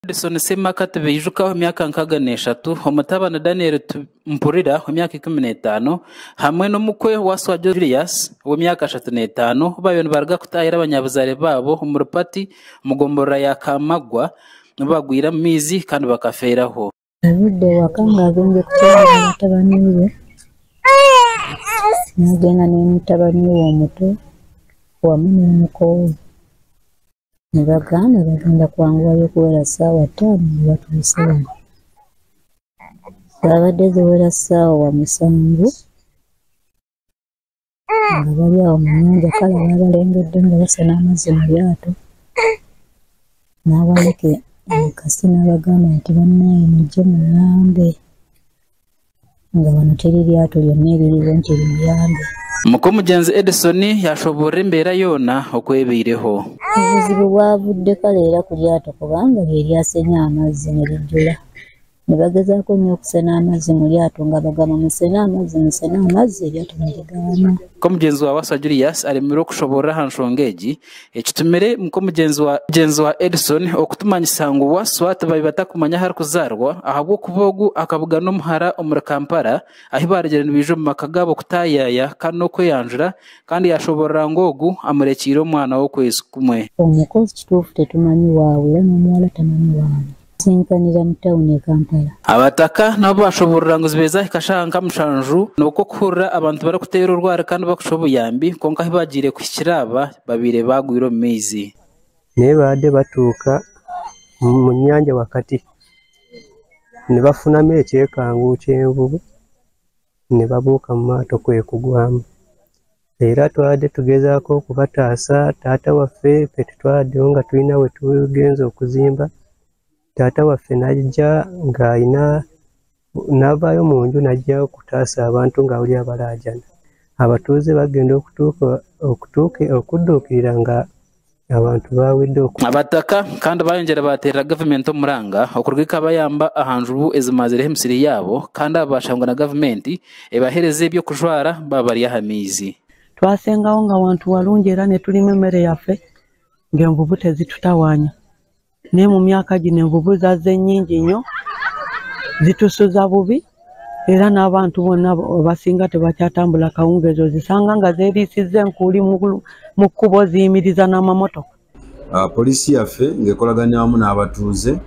Edison Semakate bijuka imyaka nkaga neshatu umutabana Daniel Mpurira imyaka 15 hamwe n'umukwe wa Swajo Julius w'imyaka 35 bayone barga kutahira abanyabuzare babo mu rupati mugombora ya Kamagwa bagwira mizi kandi bakaferaho Ubude wakanga gonge kutanga mutabani we nagenda n'umutabani wo muto wa muko Nibagana bagenda kwangwayo kuwera sawa 5 batumusaba. Sabadeze wera sawa musangu. Ngabali awo munyanja kala babalengedde nga basana amazzi mu lyato. N'abaleke kasina bagamba nti bannaye mujje muyambe. Nga wano teri lyato lyonna eririwo nti muyambe. Mukomugenzi Edison yashobora imbera yona okwebireho. Ubuzibu bwavudde kale era ku lyato kubanga lyasenya amazzi ne lijjula. Ne bagezaako nnyo okusena amazzi mu lyato nga bagamba musena amazzi eryato ne ligaana. Mukomugenzi wa Wasa Julius alemera okushobora hanshongeji ekitumire mukomugenzi wa Edison okutumanyisa ngu waswat babibata kumanya hari kuzarwa ahabwo kubogu akabuga n'umuhara omura Kampala ahibarigera nibije mu makagabo kutayaya kano kweyanjura kandi yashobora ngogu amurekire umwana wo kwezi kumwe. Omukozi kituufu tetumanyi waawe n'omwala tamanyi waawe. Sinkanira mutawuni Kampala. Abataka nabo bashobora ngo zibeza ikashanga mushanju nuko kuhura abantu barakutera urwara kandi bakushobuyambi konka hibagire kukiraba babire bagwiro mizi. Nebade batuka mu nyanja wakati ne bafuna meche kangu kyenvubu ne babuka mu maato kwe kugwama. Era twade tugezaako kubataasa taata waffe petwade nga tulina we tugenza okuzimba. Tata waffe najja ng'ayina n'avaayo mu nju najja okutaasa abantu nga oli abalajana. Abatuuze bagenda okudduukirira nga abantu bawedde abataka kandi bayongera batera government omuranga okurwika bayamba ahanjubu ezimazire hemisiri yabo kandi abashangwa na government ebahereze ebyo kujwara babari yahamizi. Twasengaho nga abantu walungi era ne tulima emmere yaffe ng'envubu tezitutawanya. Ne mu myaka gino envubu zaze nnyingi nnyo zitusuza bubi era n'abantu bonna basinga tebakyatambula kawungezo zisanga nga zeeriisizza enkuuli mu kkubo ziyimiriza n'amamotoka. Polisi yaffe ng'ekolaganya wamu n'abatuuze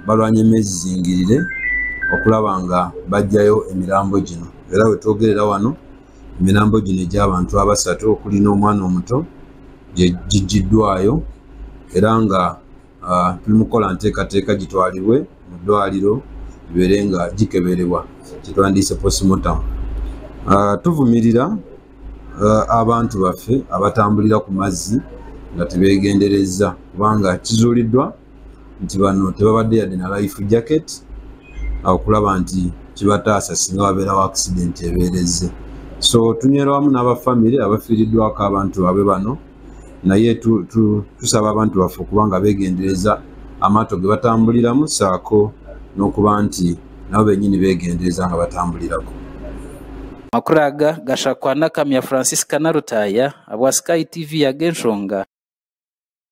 balwanya emizingirire okulaba nga bajjayo emirambo gino era we twogerera wano emirambo gino egy'abantu 3 okuli n'omwana omuto gijjiddwayo era nga tumukola nteekateeka gitwalibwe mu ddwaliro ibeere nga gikeberebwa kitwandiise postmortem. Tuvumirira abantu baffe abatambulira ku mazzi nga tebeegendereza kubanga kizuuliddwa nti bano tebabadde yadde na life jacket okulaba nti kibataasa singa wabeerawo accident ebeereze. So tunywera wamu n'abafamire abafiiriddwako abantu abe bano naye tusaba abantu baffe kubanga beegendereza amaato ge batambuliramu saako n'okuba nti nabo bennyini beegendereza nga batambulirako. Makuru aga gashakwa na Kamya Francis Kanarutaya abwa Sky TV ya Genshonga.